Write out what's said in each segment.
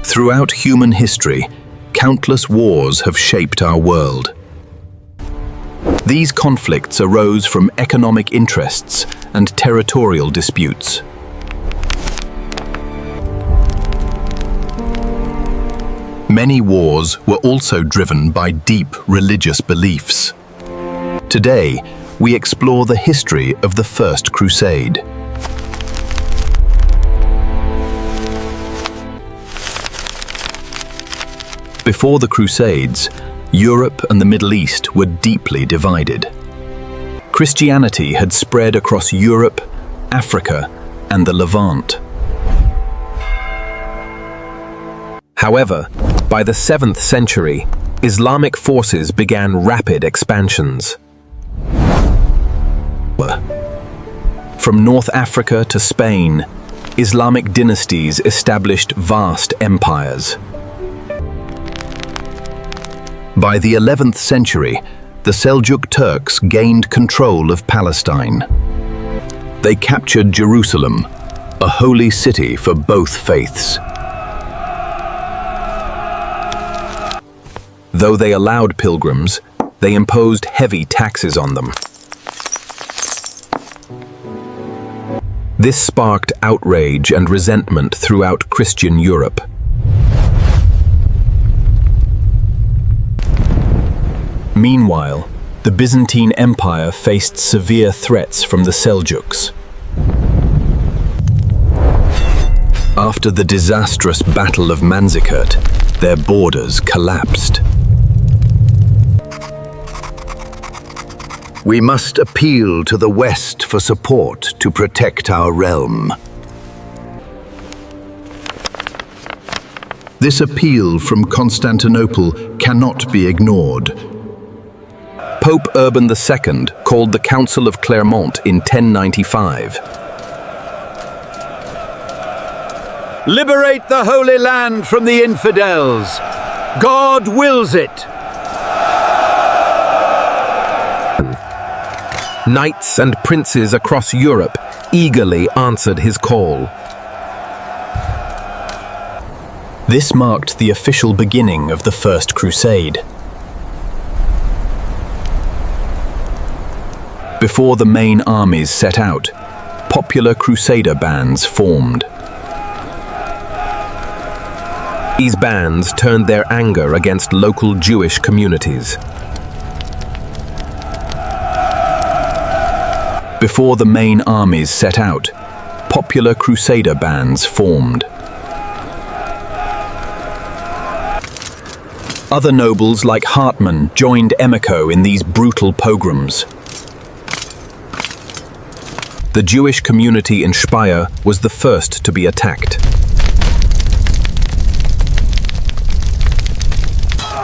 Throughout human history, countless wars have shaped our world. These conflicts arose from economic interests and territorial disputes. Many wars were also driven by deep religious beliefs. Today, we explore the history of the First Crusade. Before the Crusades, Europe and the Middle East were deeply divided. Christianity had spread across Europe, Africa, and the Levant. However, by the 7th century, Islamic forces began rapid expansions. From North Africa to Spain, Islamic dynasties established vast empires. By the 11th century, the Seljuk Turks gained control of Palestine. They captured Jerusalem, a holy city for both faiths. Though they allowed pilgrims, they imposed heavy taxes on them. This sparked outrage and resentment throughout Christian Europe. Meanwhile, the Byzantine Empire faced severe threats from the Seljuks. After the disastrous Battle of Manzikert, their borders collapsed. We must appeal to the West for support to protect our realm. This appeal from Constantinople cannot be ignored. Pope Urban II called the Council of Clermont in 1095. Liberate the Holy Land from the infidels. God wills it. Knights and princes across Europe eagerly answered his call. This marked the official beginning of the First Crusade. Before the main armies set out, popular crusader bands formed. These bands turned their anger against local Jewish communities. Before the main armies set out, popular crusader bands formed. Other nobles like Hartmann joined Emmiko in these brutal pogroms. The Jewish community in Speyer was the first to be attacked.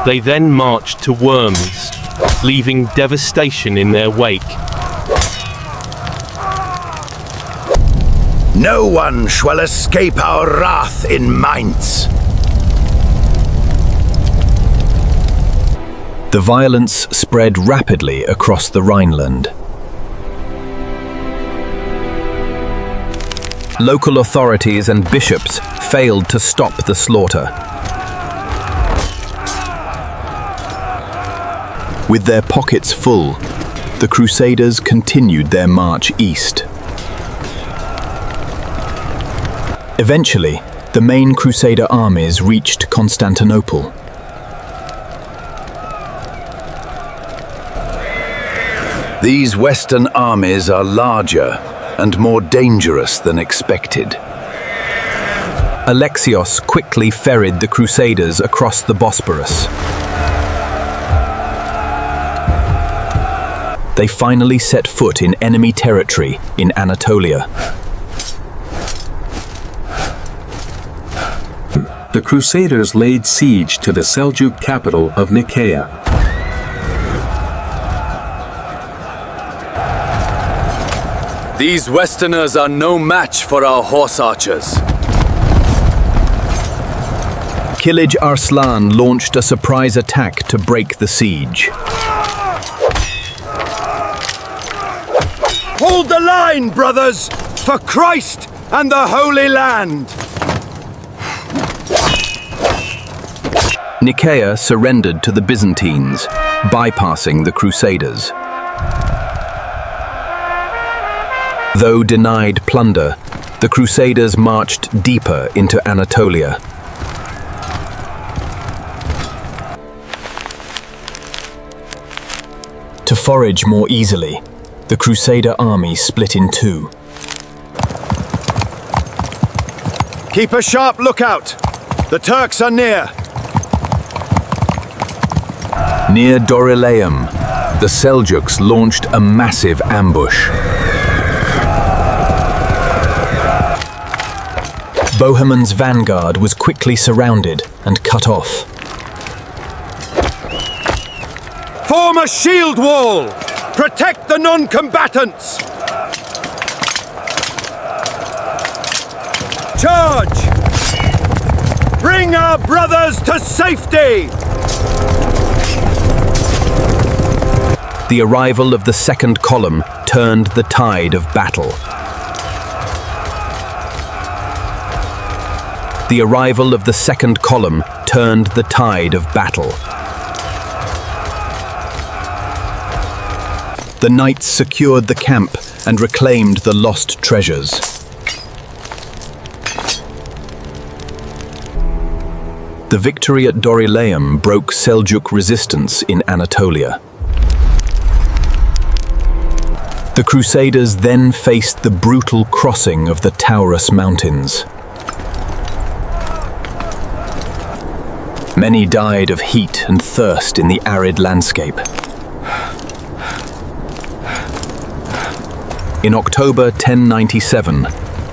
They then marched to Worms, leaving devastation in their wake. No one shall escape our wrath in Mainz. The violence spread rapidly across the Rhineland. Local authorities and bishops failed to stop the slaughter. With their pockets full, the Crusaders continued their march east. Eventually, the main Crusader armies reached Constantinople. These Western armies are larger and more dangerous than expected. Alexios quickly ferried the Crusaders across the Bosporus. They finally set foot in enemy territory in Anatolia. The Crusaders laid siege to the Seljuk capital of Nicaea. These Westerners are no match for our horse archers. Kilij Arslan launched a surprise attack to break the siege. Hold the line, brothers, for Christ and the Holy Land! Nicaea surrendered to the Byzantines, bypassing the Crusaders. Though denied plunder, the Crusaders marched deeper into Anatolia. To forage more easily, the Crusader army split in two. Keep a sharp lookout! The Turks are near! Near Dorylaeum, the Seljuks launched a massive ambush. Bohemon's vanguard was quickly surrounded and cut off. Form a shield wall! Protect the non-combatants! Charge! Bring our brothers to safety! The arrival of the second column turned the tide of battle. The arrival of the second column turned the tide of battle. The knights secured the camp and reclaimed the lost treasures. The victory at Dorylaeum broke Seljuk resistance in Anatolia. The Crusaders then faced the brutal crossing of the Taurus Mountains. Many died of heat and thirst in the arid landscape. In October 1097,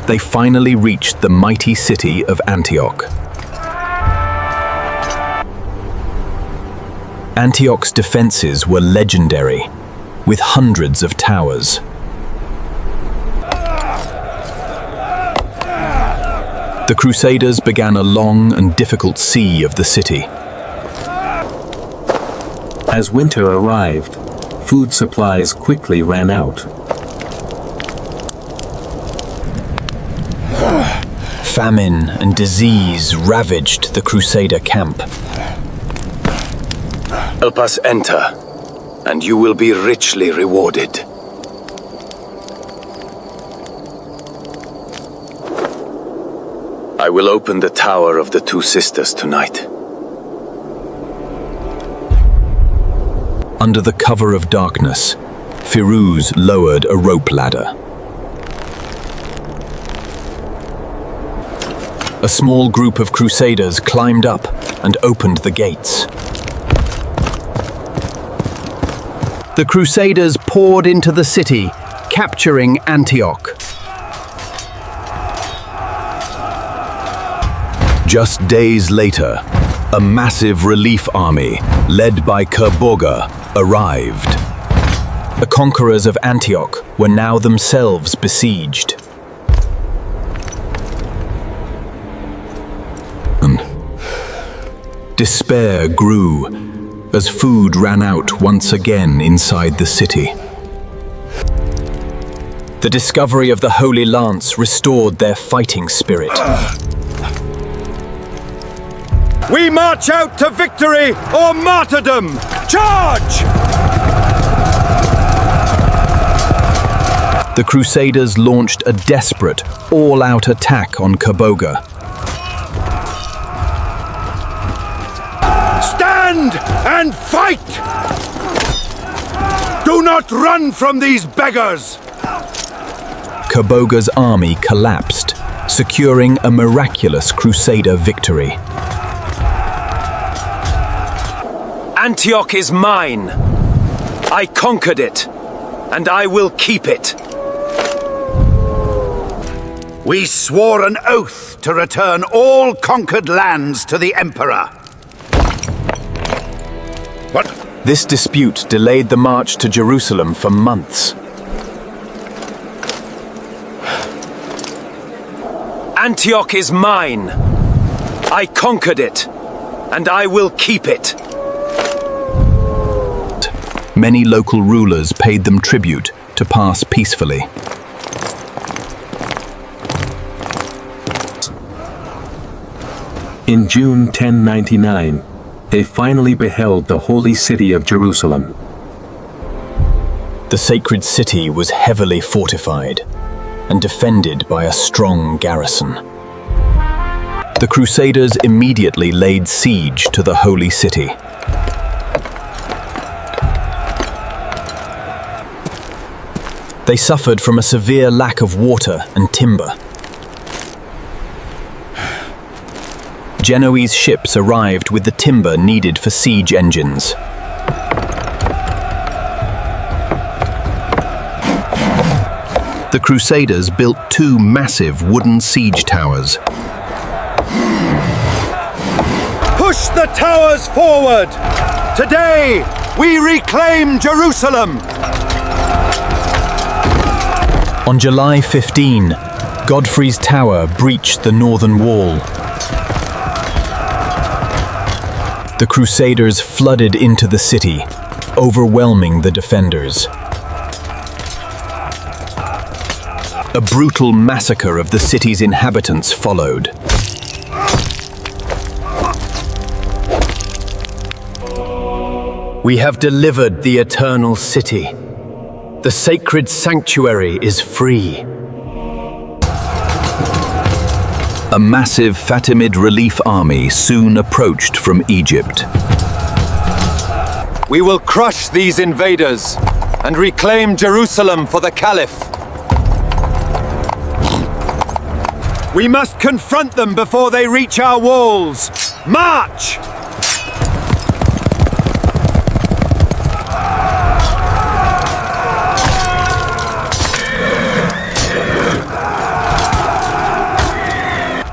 they finally reached the mighty city of Antioch. Antioch's defenses were legendary, with hundreds of towers. The Crusaders began a long and difficult siege of the city. As winter arrived, food supplies quickly ran out. Famine and disease ravaged the Crusader camp. Help us enter, and you will be richly rewarded. I will open the Tower of the Two Sisters tonight. Under the cover of darkness, Firuz lowered a rope ladder. A small group of Crusaders climbed up and opened the gates. The Crusaders poured into the city, capturing Antioch. Just days later, a massive relief army, led by Kerboga, arrived. The conquerors of Antioch were now themselves besieged. Despair grew as food ran out once again inside the city. The discovery of the Holy Lance restored their fighting spirit. We march out to victory or martyrdom! Charge! The Crusaders launched a desperate, all-out attack on Kerboga. Stand and fight! Do not run from these beggars! Kerboga's army collapsed, securing a miraculous Crusader victory. Antioch is mine. I conquered it, and I will keep it. We swore an oath to return all conquered lands to the Emperor. What? This dispute delayed the march to Jerusalem for months. Antioch is mine. I conquered it, and I will keep it. Many local rulers paid them tribute to pass peacefully. In June 1099, they finally beheld the holy city of Jerusalem. The sacred city was heavily fortified and defended by a strong garrison. The Crusaders immediately laid siege to the holy city. They suffered from a severe lack of water and timber. Genoese ships arrived with the timber needed for siege engines. The Crusaders built two massive wooden siege towers. Push the towers forward! Today, we reclaim Jerusalem! On July 15, Godfrey's tower breached the northern wall. The Crusaders flooded into the city, overwhelming the defenders. A brutal massacre of the city's inhabitants followed. We have delivered the eternal city. The sacred sanctuary is free. A massive Fatimid relief army soon approached from Egypt. We will crush these invaders and reclaim Jerusalem for the Caliph. We must confront them before they reach our walls. March!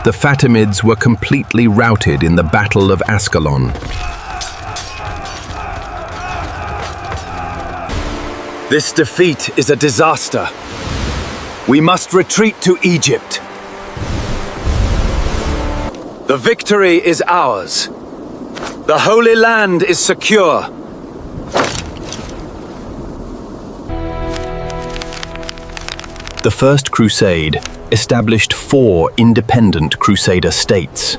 The Fatimids were completely routed in the Battle of Ascalon. This defeat is a disaster. We must retreat to Egypt. The victory is ours. The Holy Land is secure. The First Crusade established 4 independent Crusader states.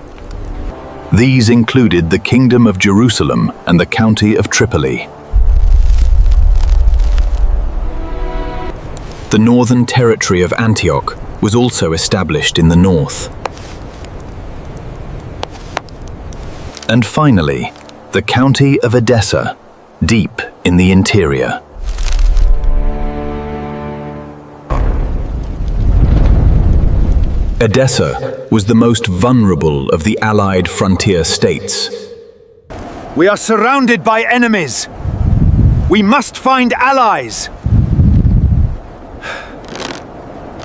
These included the Kingdom of Jerusalem and the County of Tripoli. The northern territory of Antioch was also established in the north. And finally, the County of Edessa, deep in the interior. Edessa was the most vulnerable of the Allied frontier states. We are surrounded by enemies. We must find allies.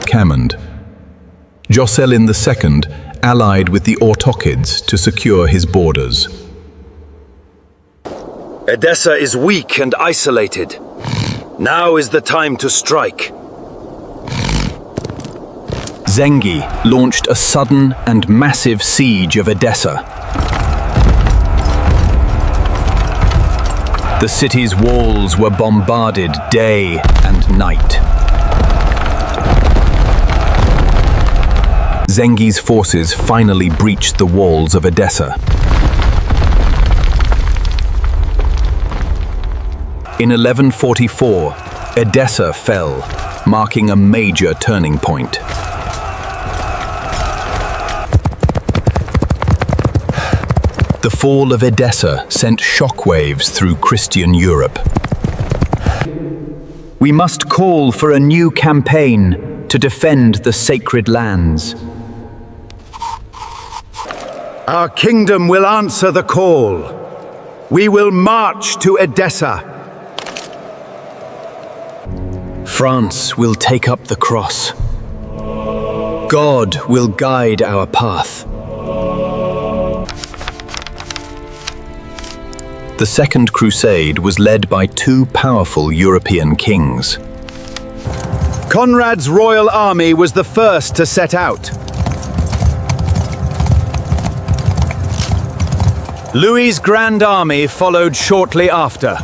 Cammond. Jocelyn II allied with the Ortokids to secure his borders. Edessa is weak and isolated. Now is the time to strike. Zengi launched a sudden and massive siege of Edessa. The city's walls were bombarded day and night. Zengi's forces finally breached the walls of Edessa. In 1144, Edessa fell, marking a major turning point. The fall of Edessa sent shockwaves through Christian Europe. We must call for a new campaign to defend the sacred lands. Our kingdom will answer the call. We will march to Edessa. France will take up the cross. God will guide our path. The Second Crusade was led by 2 powerful European kings. Conrad's royal army was the first to set out. Louis's Grand Army followed shortly after.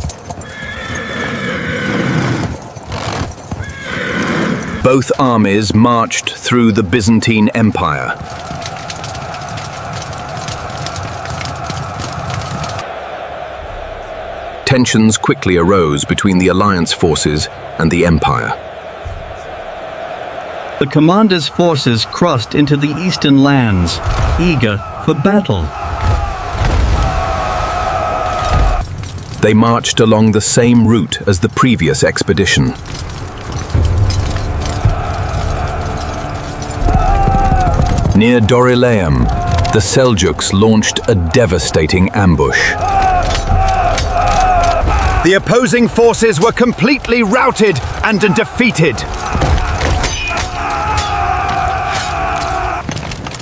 Both armies marched through the Byzantine Empire. Tensions quickly arose between the alliance forces and the Empire. The commander's forces crossed into the eastern lands, eager for battle. They marched along the same route as the previous expedition. Near Dorylaeum, the Seljuks launched a devastating ambush. The opposing forces were completely routed and defeated.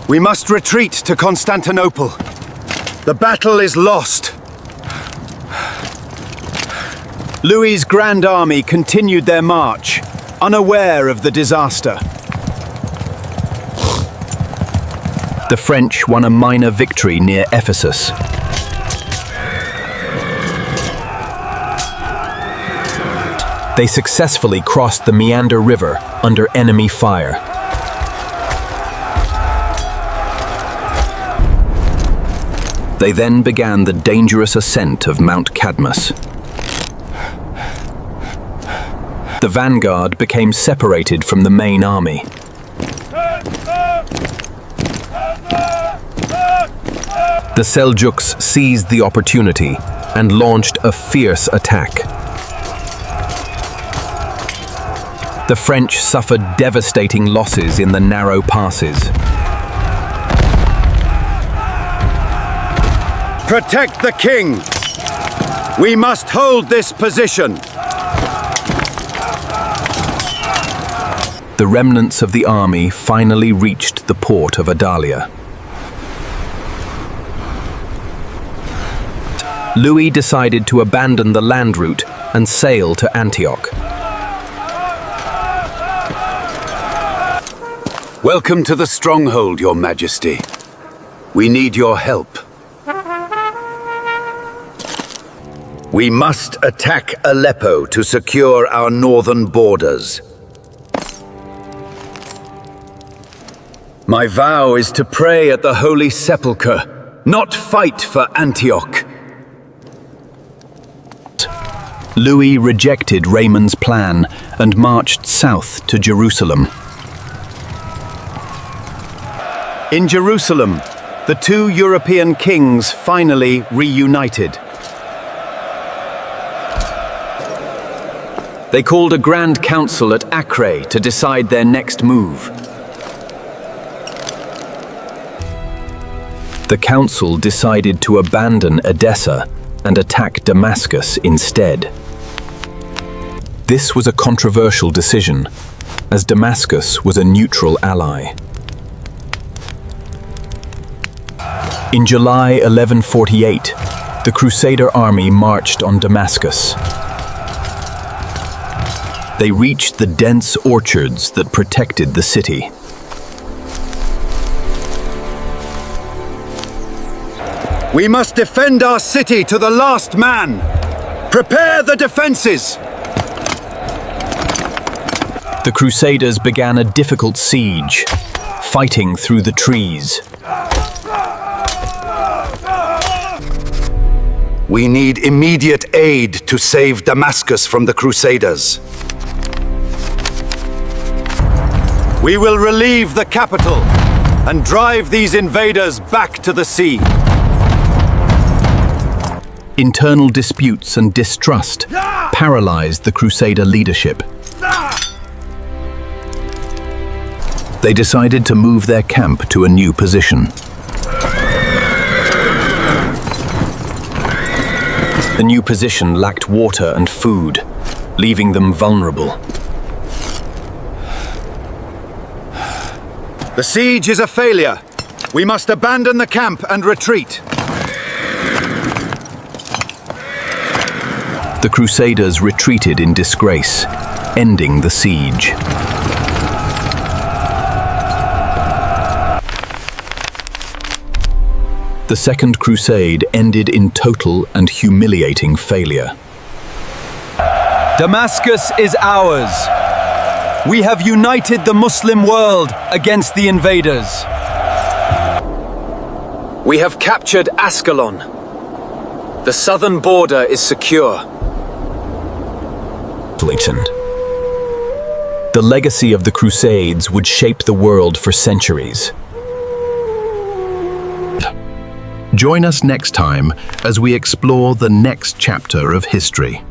We must retreat to Constantinople. The battle is lost. Louis's Grand Army continued their march, unaware of the disaster. The French won a minor victory near Ephesus. They successfully crossed the Meander River under enemy fire. They then began the dangerous ascent of Mount Cadmus. The vanguard became separated from the main army. The Seljuks seized the opportunity and launched a fierce attack. The French suffered devastating losses in the narrow passes. Protect the king! We must hold this position! The remnants of the army finally reached the port of Adalia. Louis decided to abandon the land route and sail to Antioch. Welcome to the stronghold, Your Majesty. We need your help. We must attack Aleppo to secure our northern borders. My vow is to pray at the Holy Sepulchre, not fight for Antioch. Louis rejected Raymond's plan and marched south to Jerusalem. In Jerusalem, the two European kings finally reunited. They called a grand council at Acre to decide their next move. The council decided to abandon Edessa and attack Damascus instead. This was a controversial decision, as Damascus was a neutral ally. In July 1148, the Crusader army marched on Damascus. They reached the dense orchards that protected the city. We must defend our city to the last man. Prepare the defenses. The Crusaders began a difficult siege, fighting through the trees. We need immediate aid to save Damascus from the Crusaders. We will relieve the capital and drive these invaders back to the sea. Internal disputes and distrust paralyzed the Crusader leadership. They decided to move their camp to a new position. The new position lacked water and food, leaving them vulnerable. The siege is a failure. We must abandon the camp and retreat. The Crusaders retreated in disgrace, ending the siege. The Second Crusade ended in total and humiliating failure. Damascus is ours. We have united the Muslim world against the invaders. We have captured Ascalon. The southern border is secure. The legacy of the Crusades would shape the world for centuries. Join us next time as we explore the next chapter of history.